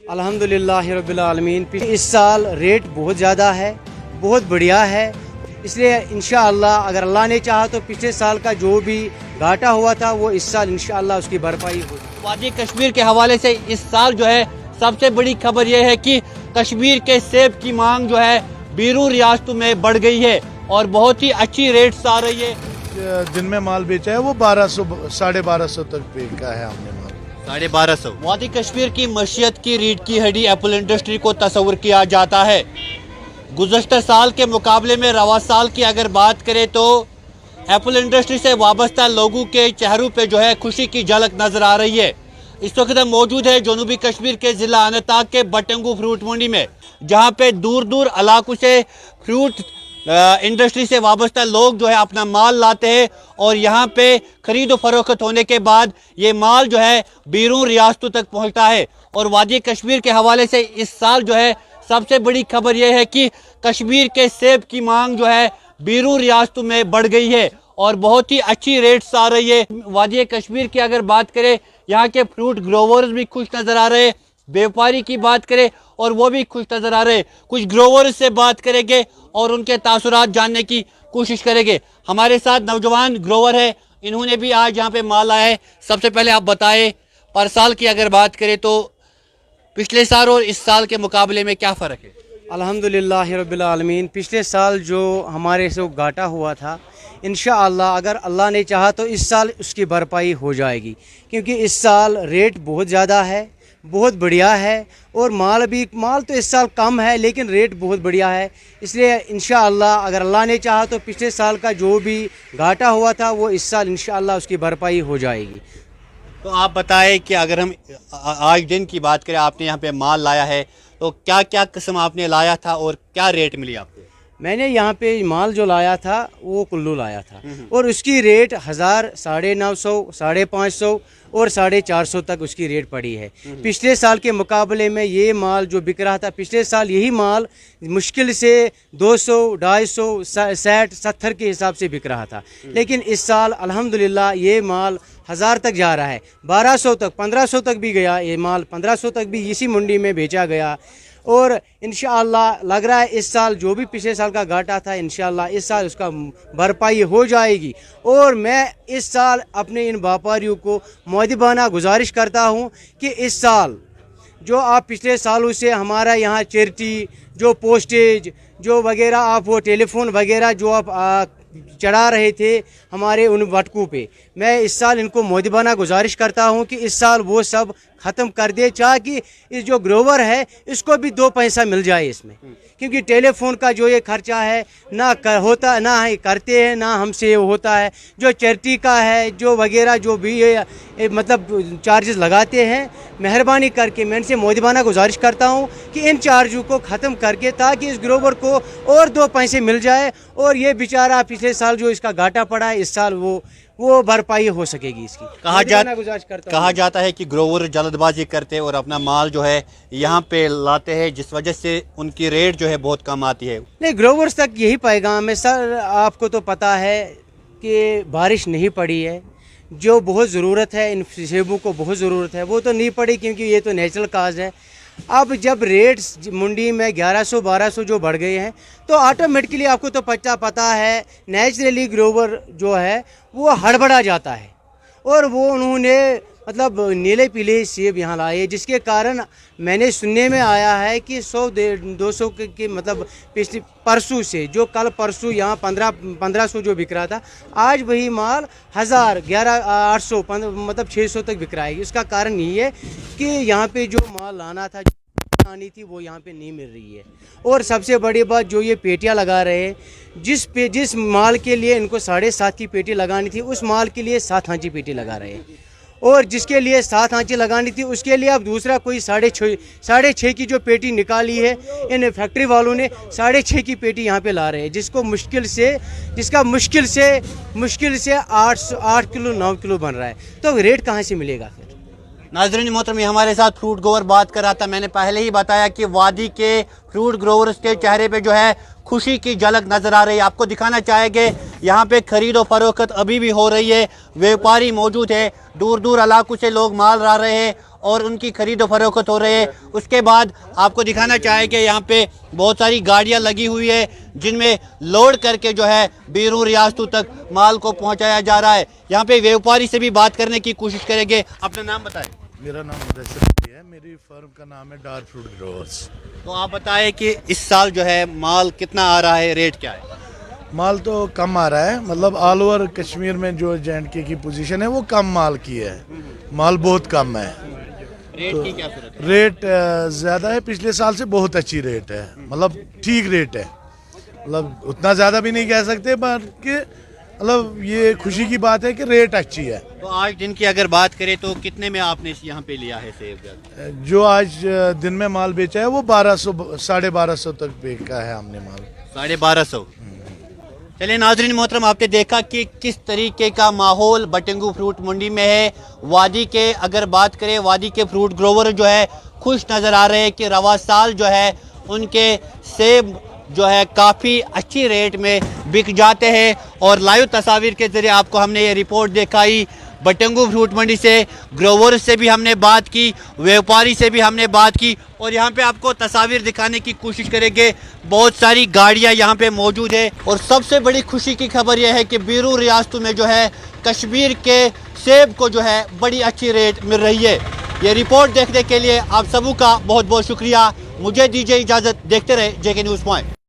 अल्हम्दुलिल्लाह रब्बिल आलमीन। इस साल रेट बहुत ज़्यादा है, बहुत बढ़िया है, इसलिए इंशाअल्लाह अगर अल्लाह ने चाहा तो पिछले साल का जो भी घाटा हुआ था वो इस साल इंशाअल्लाह उसकी भरपाई होगी। वादी कश्मीर के हवाले से इस साल जो है सबसे बड़ी खबर यह है कि कश्मीर के सेब की मांग जो है बैरून रियासतों में बढ़ गई है और बहुत ही अच्छी रेट्स आ रही है। दिन में माल बेचा है वो 1200 1250 तक बेचा है हमने माल 1250। वादी कश्मीर की मशीयत की रीढ़ की हड्डी एप्पल इंडस्ट्री को तस्वर किया जाता है। गुज़श्ता साल के मुकाबले में रवा साल की अगर बात करें तो एप्पल इंडस्ट्री से वाबस्ता लोगों के चेहरों पे जो है खुशी की झलक नजर आ रही है। इस वक्त हम मौजूद है जनूबी कश्मीर के ज़िला अनंतनाग के बटंगू फ्रूट मंडी में, जहाँ पे दूर दूर इलाकों से फ्रूट इंडस्ट्री से वाबस्ता लोग जो है अपना माल लाते हैं और यहाँ पे खरीद फरोख्त होने के बाद ये माल जो है बैरून रियासतों तक पहुँचता है। और वादी कश्मीर के हवाले से इस साल जो है सबसे बड़ी खबर यह है कि कश्मीर के सेब की मांग जो है बैरून रियासतों में बढ़ गई है और बहुत ही अच्छी रेट्स आ रही है। वादी कश्मीर की अगर बात करें, यहाँ के फ्रूट ग्रोवर्स भी खुश नज़र आ रहे हैं, व्यापारी की बात करें और वो भी खुश नज़र आ रहे हैं। कुछ ग्रोवर्स से बात करेंगे और उनके तासुरात जानने की कोशिश करेंगे। हमारे साथ नौजवान ग्रोवर है, इन्होंने भी आज यहाँ पे माल लाया है। सबसे पहले आप बताएं, पर साल की अगर बात करें तो पिछले साल और इस साल के मुकाबले में क्या फ़र्क है? अल्हम्दुलिल्लाह रब्बिल आलमीन। पिछले साल जो हमारे से घाटा हुआ था इंशाअल्लाह अगर अल्लाह ने चाहा तो इस साल उसकी भरपाई हो जाएगी, क्योंकि इस साल रेट बहुत ज़्यादा है, बहुत बढ़िया है और माल तो इस साल कम है लेकिन रेट बहुत बढ़िया है। इसलिए इंशाअल्लाह अगर अल्लाह ने चाहा तो पिछले साल का जो भी घाटा हुआ था वो इस साल इंशाअल्लाह उसकी भरपाई हो जाएगी। तो आप बताएं कि अगर हम आज दिन की बात करें, आपने यहाँ पे माल लाया है तो क्या क्या किस्म आपने लाया था और क्या रेट मिली आपको? मैंने यहाँ पे माल जो लाया था वो कुल्लू लाया था और उसकी रेट 1000, 950, 550 और 450 तक उसकी रेट पड़ी है। पिछले साल के मुकाबले में ये माल जो बिक रहा था, पिछले साल यही माल मुश्किल से 200, 250, 60, 70 के हिसाब से बिक रहा था, लेकिन इस साल अल्हम्दुलिल्लाह ये माल 1000 तक जा रहा है, 1200 तक, 1500 तक भी गया ये माल, 1500 तक भी इसी मंडी में बेचा गया। और इंशाअल्लाह लग रहा है इस साल जो भी पिछले साल का घाटा था इंशाअल्लाह इस साल उसका भरपाई हो जाएगी। और मैं इस साल अपने इन व्यापारियों को मुअद्दिबाना गुजारिश करता हूं कि इस साल जो आप पिछले सालों से हमारा यहाँ चैरिटी, जो पोस्टेज, जो वगैरह आप वो टेलीफोन वगैरह जो आप चढ़ा रहे थे हमारे उन वटकों पे, मैं इस साल इनको मुअद्दिबाना गुजारिश करता हूं कि इस साल वो सब ख़त्म कर दे, ताकि इस जो ग्रोवर है इसको भी 2 पैसा मिल जाए इसमें, क्योंकि टेलीफोन का जो ये खर्चा है होता ना है करते हैं ना हमसे होता है, जो चैरिटी का है जो वगैरह जो भी ये मतलब चार्जेस लगाते हैं, मेहरबानी करके मैं इनसे मुअद्दिबाना गुजारिश करता हूं कि इन चार्जों को ख़त्म करके ताकि इस ग्रोवर को और 2 पैसे मिल जाए और ये बेचारा पिछले साल जो इसका घाटा पड़ा है इस साल वो भरपाई हो सकेगी इसकी। कहा जाता है कि ग्रोवर जल्दबाजी करते हैं और अपना माल जो है यहाँ पे लाते हैं, जिस वजह से उनकी रेट जो है बहुत कम आती है। नहीं, ग्रोवर्स तक यही पैगाम है सर। आपको तो पता है कि बारिश नहीं पड़ी है, जो बहुत ज़रूरत है इन सेबों को बहुत ज़रूरत है, वो तो नहीं पड़ी क्योंकि ये तो नेचुरल काज है। अब जब रेट्स मंडी में 1100, 1200 जो बढ़ गए हैं तो ऑटोमेटिकली आपको तो पता है नेचुरली ग्रोवर जो है वो हड़बड़ा जाता है और वो उन्होंने मतलब नीले पीले सेब यहाँ लाए, जिसके कारण मैंने सुनने में आया है कि 100-200 के मतलब पिछले परसों से जो कल परसों यहाँ 1500 जो बिक रहा था, आज वही माल 1000, 11, 800 मतलब 600 तक बिक रहा है। इसका कारण यही है कि यहाँ पे जो माल लाना था आनी थी वो यहाँ पे नहीं मिल रही है। और सबसे बड़ी बात जो ये पेटियाँ लगा रहे हैं, जिस माल के लिए इनको 7.5 की पेटी लगानी थी उस माल के लिए 7 आंची पेटी लगा रहे हैं, और जिसके लिए 7 आंची लगानी थी उसके लिए अब दूसरा कोई 6.5 की जो पेटी निकाली है इन फैक्ट्री वालों ने 6.5 की पेटी यहाँ पे ला रहे हैं, जिसका मुश्किल से 8 किलो 9 किलो बन रहा है, तो रेट कहाँ से मिलेगा फिर? नाज़रीन मोहतरम, हमारे साथ फ्रूट ग्रोवर बात कर रहा था। मैंने पहले ही बताया कि वादी के फ्रूट ग्रोवर्स के चेहरे पे जो है खुशी की झलक नज़र आ रही है। आपको दिखाना चाहेंगे यहाँ पे खरीद और फरोख्त अभी भी हो रही है, व्यापारी मौजूद है, दूर दूर इलाकों से लोग माल ला रहे हैं اور ان کی خرید و فروخت ہو رہی ہے. اس کے بعد آپ کو دکھانا چاہے کہ یہاں پہ بہت ساری گاڑیاں لگی ہوئی ہے جن میں لوڈ کر کے جو ہے بیرون ریاستوں تک مال کو پہنچایا جا رہا ہے. یہاں پہ ویوپاری سے بھی بات کرنے کی کوشش کریں گے. اپنا نام بتائیں. میرا نام مدثر علی ہے. میری فرم کا نام ہے ڈار فروٹ گروورز. تو آپ بتائیں کہ اس سال جو ہے مال کتنا آ رہا ہے, ریٹ کیا ہے؟ مال تو کم آ رہا ہے, مطلب آل اوور کشمیر میں جو J&K کی پوزیشن ہے وہ کم مال کی ہے. مال بہت کم ہے. ریٹ کی کیا صورت ہے؟ ریٹ زیادہ ہے, پچھلے سال سے بہت اچھی ریٹ ہے, مطلب ٹھیک ریٹ ہے. مطلب اتنا زیادہ بھی نہیں کہہ سکتے, بلکہ مطلب یہ خوشی کی بات ہے کہ ریٹ اچھی ہے. تو آج دن کی اگر بات کریں تو کتنے میں آپ نے یہاں پہ لیا ہے سیب؟ جو آج دن میں مال بیچا ہے وہ 1200 تک بیچا ہے ہم نے مال. 1250. چلے ناظرین محترم, آپ نے دیکھا کہ کس طریقے کا ماحول بٹنگو فروٹ منڈی میں ہے. وادی کے اگر بات کریں, وادی کے فروٹ گروور جو ہے خوش نظر آ رہے ہیں کہ رواں سال جو ہے ان کے سیب جو ہے کافی اچھی ریٹ میں بک جاتے ہیں. اور لائیو تصاویر کے ذریعے آپ کو ہم نے یہ رپورٹ دکھائی. بٹنگو فروٹ منڈی سے گروور سے بھی ہم نے بات کی, ویوپاری سے بھی ہم نے بات کی, اور یہاں پہ آپ کو تصاویر دکھانے کی کوشش کریں گے. بہت ساری گاڑیاں یہاں پہ موجود ہے. اور سب سے بڑی خوشی کی خبر یہ ہے کہ بیرون ریاستوں میں جو ہے کشمیر کے سیب کو جو ہے بڑی اچھی ریٹ مل رہی ہے. یہ رپورٹ دیکھنے کے لیے آپ سبوں کا بہت بہت شکریہ. مجھے دیجیے اجازت, دیکھتے رہے JK نیوز پوائنٹ.